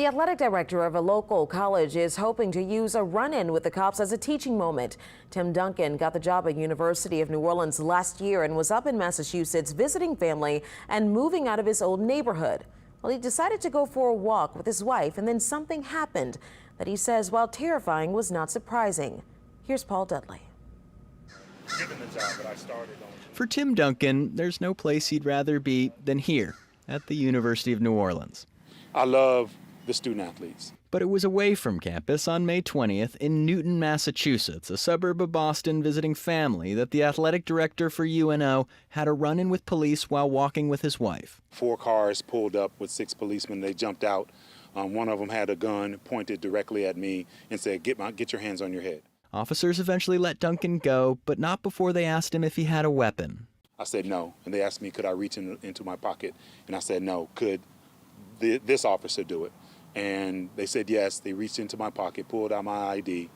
The athletic director of a local college is hoping to use a run-in with the cops as a teaching moment. Tim Duncan got the job at University of New Orleans last year and was up in Massachusetts visiting family and moving out of his old neighborhood. Well, he decided to go for a walk with his wife, and then something happened that he says, while terrifying, was not surprising. Here's Paul Dudley. For Tim Duncan, there's no place he'd rather be than here at the University of New Orleans. I love the student athletes. But it was away from campus on May 20th in Newton, Massachusetts, a suburb of Boston, visiting family, that the athletic director for UNO had a run-in with police while walking with his wife. 4 cars pulled up with 6 policemen. They jumped out. One of them had a gun pointed directly at me and said, get your hands on your head. Officers eventually let Duncan go, but not before they asked him if he had a weapon. I said no, and they asked me, could I reach into my pocket? And I said no. Could this officer do it? And they said yes. They reached into my pocket, pulled out my ID,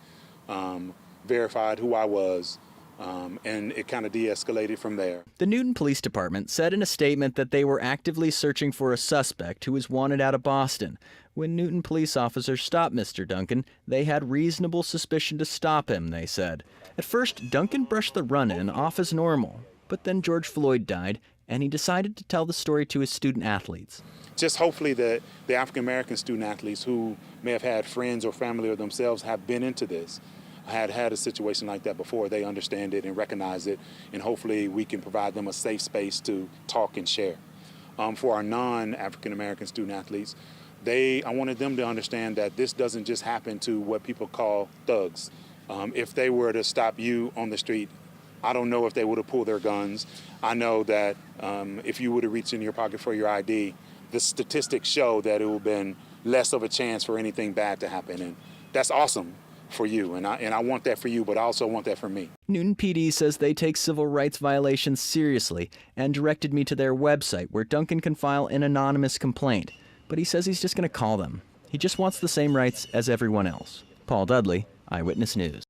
verified who I was, and it kind of de-escalated from there. The Newton Police Department said in a statement that they were actively searching for a suspect who was wanted out of Boston. When Newton police officers stopped Mr. Duncan, they had reasonable suspicion to stop him, they said. At first, Duncan brushed the run-in off as normal, but then George Floyd died, and he decided to tell the story to his student athletes. Just hopefully the African-American student athletes who may have had friends or family or themselves have been into this, had a situation like that before, they understand it and recognize it, and hopefully we can provide them a safe space to talk and share. For our non-African-American student athletes, I wanted them to understand that this doesn't just happen to what people call thugs. If they were to stop you on the street, I don't know if they would have pulled their guns. I know that if you would have reached in your pocket for your ID, the statistics show that it would have been less of a chance for anything bad to happen. And that's awesome for you. And I want that for you, but I also want that for me. Newton PD says they take civil rights violations seriously and directed me to their website where Duncan can file an anonymous complaint. But he says he's just going to call them. He just wants the same rights as everyone else. Paul Dudley, Eyewitness News.